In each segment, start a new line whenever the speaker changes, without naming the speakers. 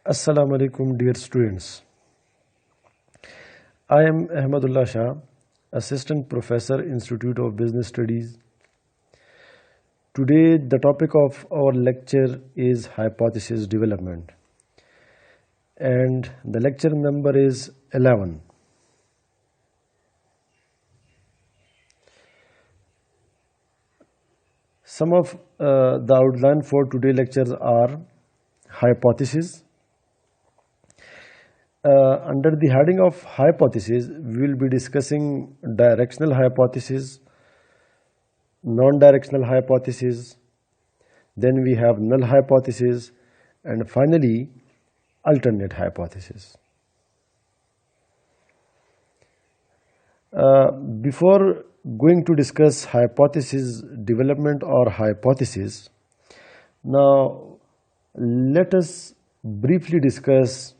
Assalamu alaikum, dear students. I am Ahmad Ullah Shah, Assistant Professor, Institute of Business Studies. Today, the topic of our lecture is hypothesis development, and the lecture number is 11. Some of the outline for today's lectures are hypothesis. Under the heading of hypothesis, we will be discussing directional hypothesis, non-directional hypothesis, then we have null hypothesis, and finally alternate hypothesis. Before going to discuss hypothesis development or hypothesis, now let us briefly discuss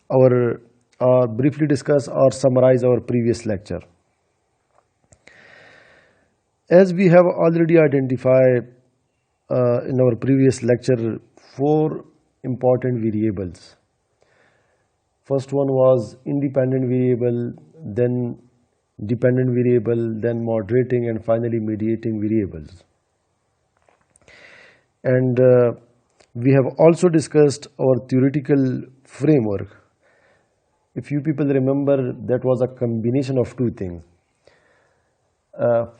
or summarize our previous lecture. As we have already identified in our previous lecture 4 important variables. First one was independent variable, then dependent variable, then moderating, and finally mediating variables. And we have also discussed our theoretical framework. If you people remember, that was a combination of two things.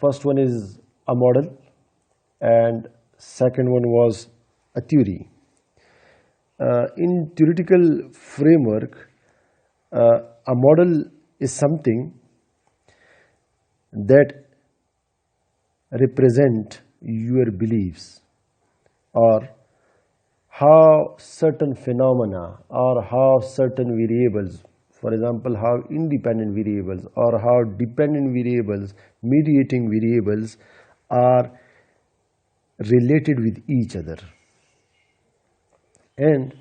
First one is a model, and second one was a theory. In theoretical framework, a model is something that represent your beliefs or how certain phenomena or how certain variables, for example, how independent variables or how dependent variables, mediating variables are related with each other. And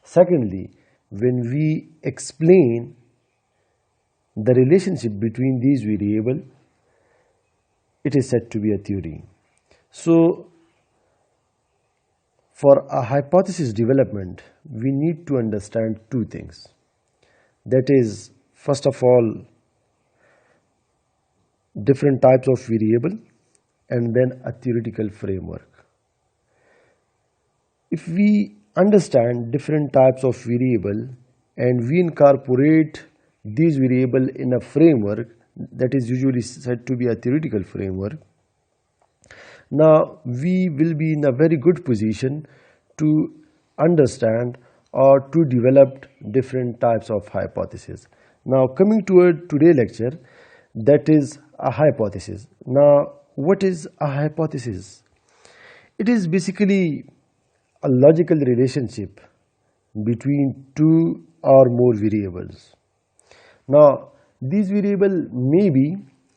secondly, when we explain the relationship between these variables, it is said to be a theory. So, for a hypothesis development, we need to understand two things. That is, first of all, different types of variable, and then a theoretical framework. If we understand different types of variable and we incorporate these variable in a framework that is usually said to be a theoretical framework, now we will be in a very good position to understand or to develop different types of hypotheses. Now coming to today's lecture, that is a hypothesis. Now what is a hypothesis? It is basically a logical relationship between two or more variables. Now these variables may be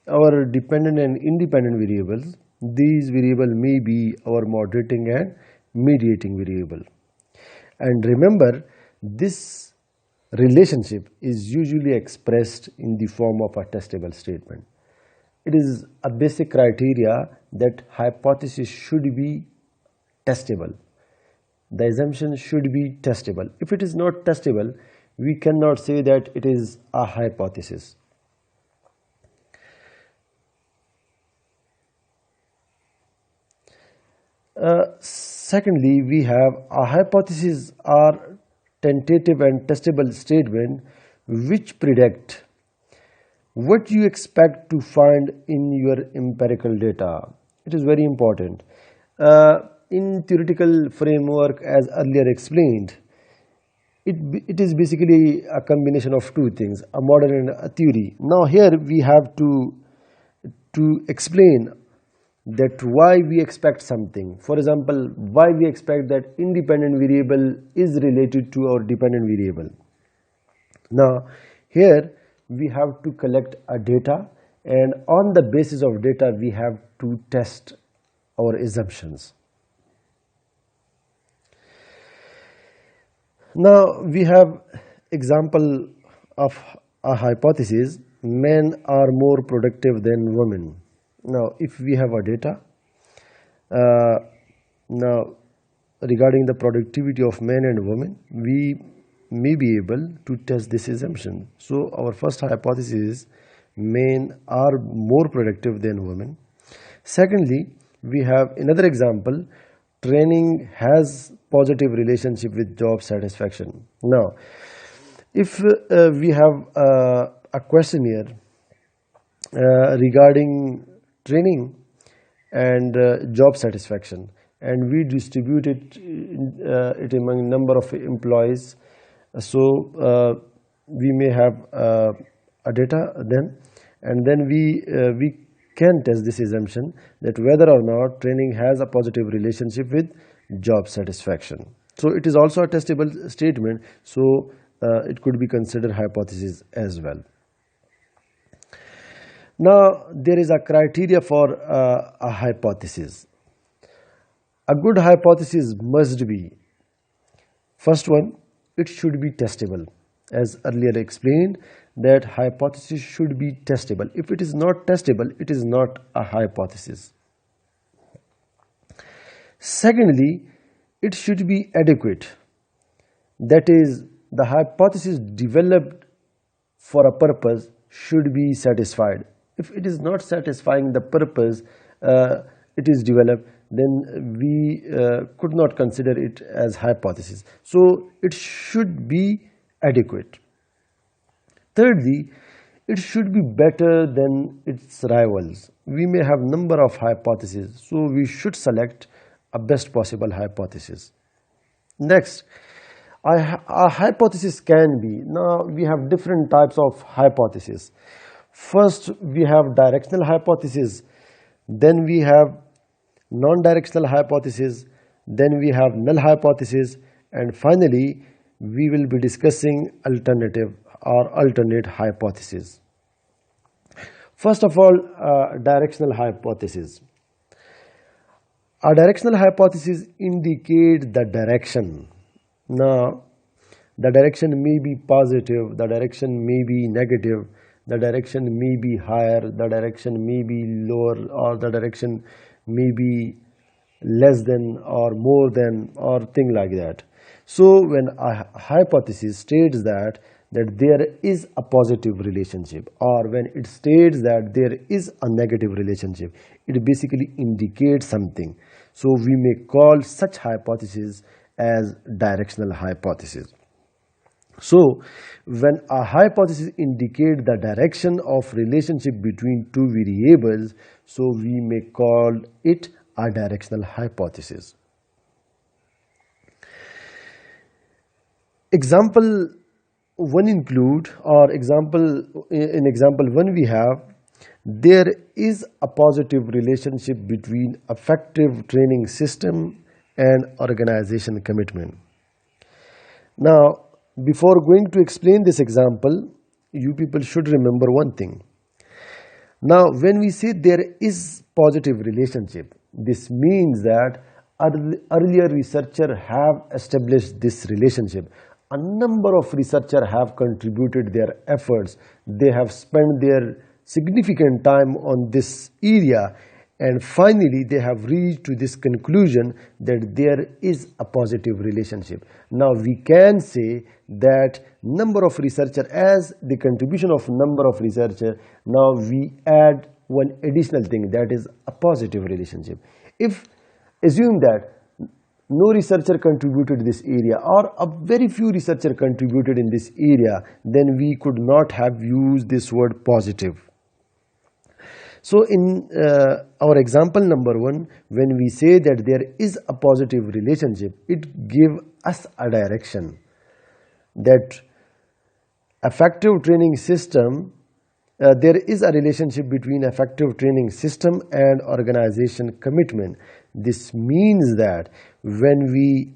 our dependent and independent variables. These variables may be our moderating and mediating variable. And remember, this relationship is usually expressed in the form of a testable statement. It is a basic criteria that hypothesis should be testable. The assumption should be testable. If it is not testable, we cannot say that it is a hypothesis. Secondly, we have a hypothesis are tentative and testable statement which predict what you expect to find in your empirical data. It is very important. In theoretical framework, as earlier explained, it is basically a combination of two things, a model and a theory. Now here we have to explain that why we expect something. For example, why we expect that independent variable is related to our dependent variable. Now here we have to collect a data, and on the basis of data we have to test our assumptions. Now we have example of a hypothesis: men are more productive than women. Now if we have a data, now regarding the productivity of men and women, we may be able to test this assumption. So our first hypothesis is men are more productive than women. Secondly, we have another example, training has positive relationship with job satisfaction. Now, if we have a question here regarding training and job satisfaction, and we distribute it among number of employees, so we may have a data then, and then we can test this assumption that whether or not training has a positive relationship with job satisfaction. So it is also a testable statement, so it could be considered hypothesis as well. Now there is a criteria for a hypothesis. A good hypothesis must be, first one, it should be testable. As earlier explained, that hypothesis should be testable. If it is not testable, it is not a hypothesis. Secondly, it should be adequate. That is, the hypothesis developed for a purpose should be satisfied. If it is not satisfying the purpose it is developed, then we could not consider it as hypothesis. So it should be adequate. Thirdly, it should be better than its rivals. We may have number of hypotheses, so we should select a best possible hypothesis. Next, a hypothesis can be, now we have different types of hypothesis. First, we have directional hypothesis, then we have non-directional hypothesis, then we have null hypothesis, and finally we will be discussing alternative or alternate hypothesis. First of all, directional hypothesis. A directional hypothesis indicates the direction. Now, the direction may be positive, the direction may be negative, the direction may be higher, the direction may be lower, or the direction may be less than or more than, or thing like that. So when a hypothesis states that there is a positive relationship, or when it states that there is a negative relationship, it basically indicates something. So we may call such hypothesis as directional hypothesis. So when a hypothesis indicates the direction of relationship between two variables, so we may call it a directional hypothesis. Example 1 include, or in example 1 we have, there is a positive relationship between effective training system and organization commitment. Now, before going to explain this example, you people should remember one thing. Now, when we say there is positive relationship, this means that earlier researchers have established this relationship. A number of researchers have contributed their efforts. They have spent their significant time on this area, and finally they have reached to this conclusion that there is a positive relationship. Now we can say that number of researchers, as the contribution of number of researchers, now we add one additional thing, that is a positive relationship. If assume that no researcher contributed this area, or a very few researchers contributed in this area, then we could not have used this word positive. So in our example number 1, when we say that there is a positive relationship, it gives us a direction that effective training system, there is a relationship between effective training system and organization commitment. This means that when we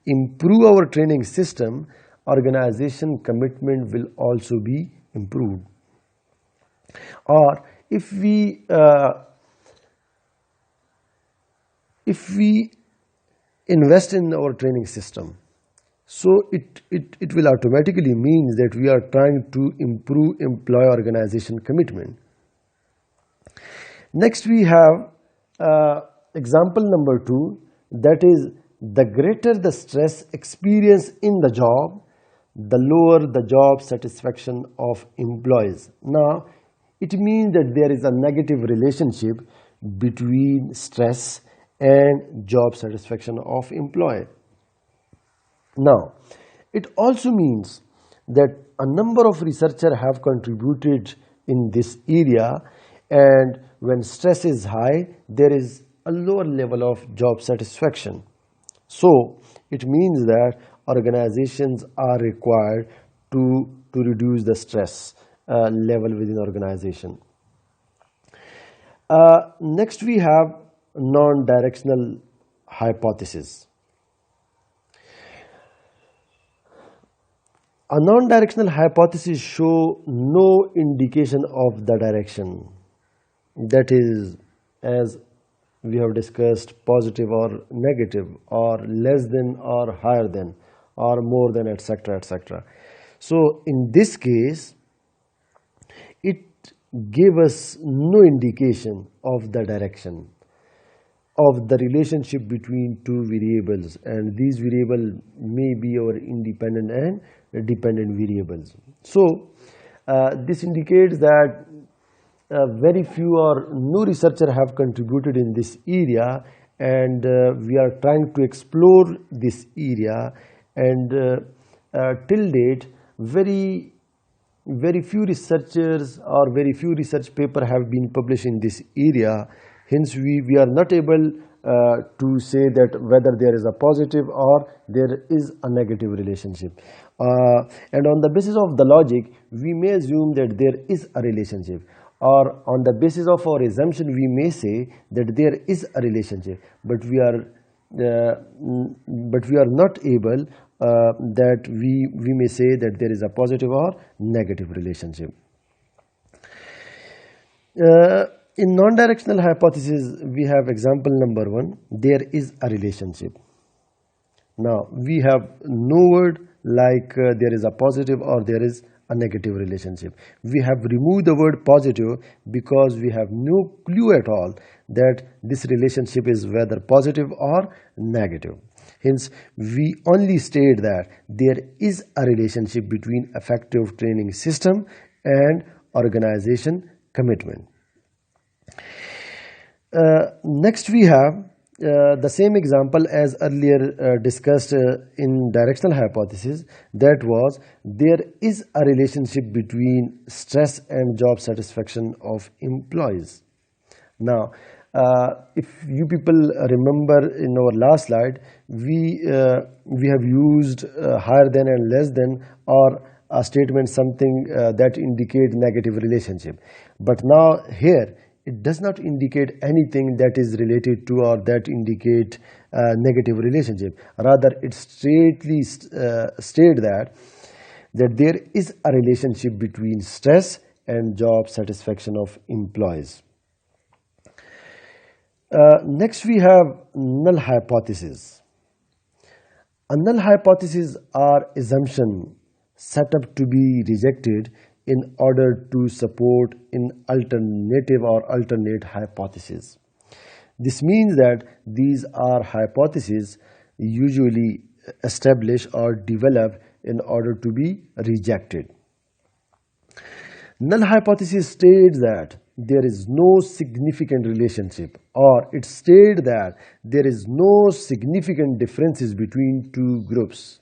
improve our training system, organization commitment will also be improved. Or if we invest in our training system, so it will automatically mean that we are trying to improve employee organization commitment. Next we have example number 2, that is the greater the stress experienced in the job, the lower the job satisfaction of employees. Now, it means that there is a negative relationship between stress and job satisfaction of employee. Now, it also means that a number of researchers have contributed in this area, and when stress is high, there is a lower level of job satisfaction. So, it means that organizations are required to reduce the stress level within organization. Next, we have non-directional hypothesis. A non-directional hypothesis show no indication of the direction. That is, as we have discussed, positive or negative, or less than or higher than, or more than, etc., etc. So in this case, it gave us no indication of the direction of the relationship between two variables, and these variables may be our independent and dependent variables. So this indicates that very few or no researchers have contributed in this area, and we are trying to explore this area, and till date very few researchers or very few research papers have been published in this area. Hence, we are not able to say that whether there is a positive or there is a negative relationship. And on the basis of the logic, we may assume that there is a relationship, or on the basis of our assumption, we may say that there is a relationship, but we are not able that we may say that there is a positive or negative relationship. In non-directional hypothesis, we have example number 1. There is a relationship. Now, we have no word like there is a positive or there is a negative relationship. We have removed the word positive because we have no clue at all that this relationship is whether positive or negative. Hence, we only state that there is a relationship between effective training system and organization commitment. Next, we have the same example as earlier discussed in directional hypothesis. That was, there is a relationship between stress and job satisfaction of employees. Now, if you people remember in our last slide, we have used higher than and less than, or a statement something that indicate negative relationship. But now here, it does not indicate anything that is related to or that indicate negative relationship. Rather, it straightly state that there is a relationship between stress and job satisfaction of employees. Next, we have null hypothesis. A null hypothesis are assumptions set up to be rejected in order to support an alternative or alternate hypothesis. This means that these are hypotheses usually established or developed in order to be rejected. Null hypothesis states that there is no significant relationship, or it states that there is no significant differences between two groups.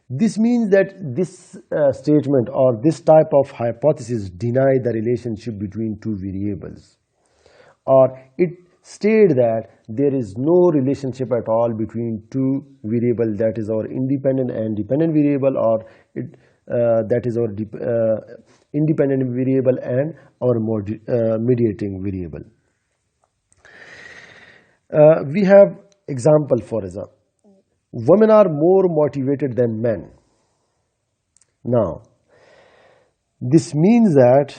This means that this statement or this type of hypothesis deny the relationship between two variables, or it states that there is no relationship at all between two variables, that is our independent and dependent variable, or that is our independent variable and our mediating variable. We have example, for example, women are more motivated than men. Now, this means that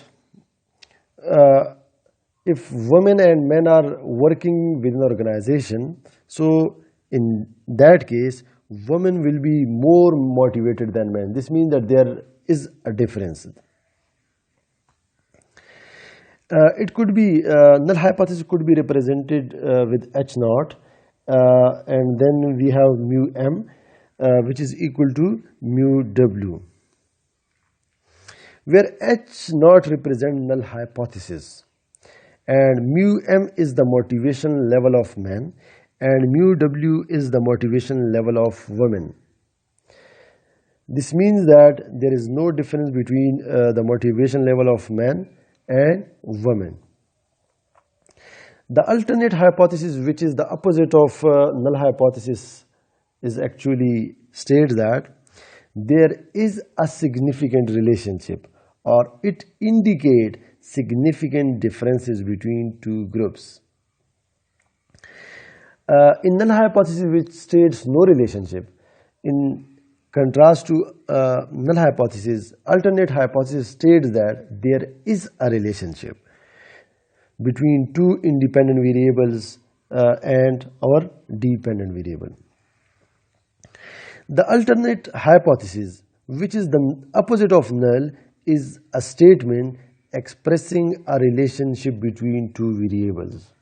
if women and men are working within an organization, so in that case, women will be more motivated than men. This means that there is a difference. It could be, null hypothesis could be represented with H naught, and then we have mu m, which is equal to mu w, where H naught represents null hypothesis and mu m is the motivation level of man and mu w is the motivation level of women. This means that there is no difference between the motivation level of man and women. The alternate hypothesis, which is the opposite of null hypothesis, is actually states that there is a significant relationship, or it indicates significant differences between two groups. In null hypothesis, which states no relationship, in contrast to null hypothesis, alternate hypothesis states that there is a relationship between two independent variables and our dependent variable. The alternate hypothesis, which is the opposite of null, is a statement expressing a relationship between two variables.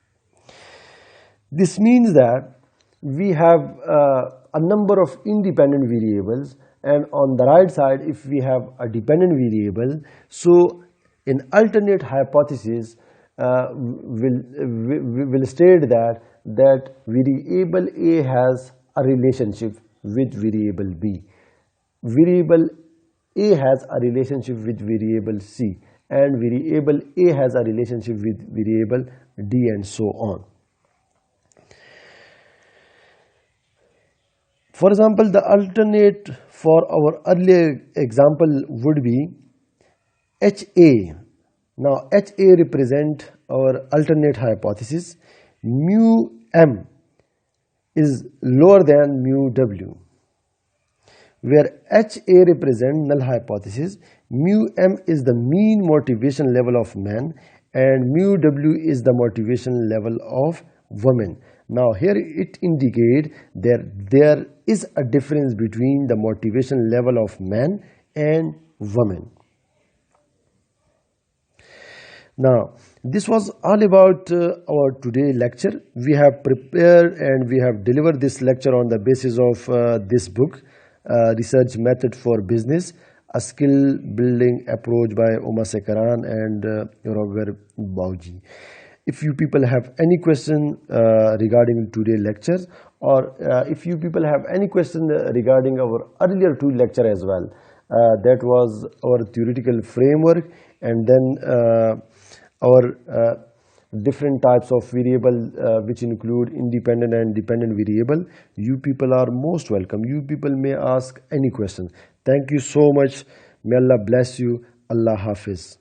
This means that we have a number of independent variables, and on the right side if we have a dependent variable, so in alternate hypothesis will state that variable A has a relationship with variable B, variable A has a relationship with variable C, and variable A has a relationship with variable D, and so on. For example, the alternate for our earlier example would be HA. Now HA represent our alternate hypothesis. Mu M is lower than mu W, where HA represent null hypothesis. Mu M is the mean motivation level of man and mu W is the motivation level of women. Now here it indicates that there is a difference between the motivation level of man and women. Now this was all about our today lecture. We have prepared and we have delivered this lecture on the basis of this book, Research Method for Business, a skill building approach by Uma Sekaran and Roger Bauji. If you people have any question regarding today's lectures, or if you people have any question regarding our earlier two lecture as well, that was our theoretical framework, and then our different types of variable which include independent and dependent variable, you people are most welcome. You people may ask any question. Thank you so much. May Allah bless you. Allah Hafiz.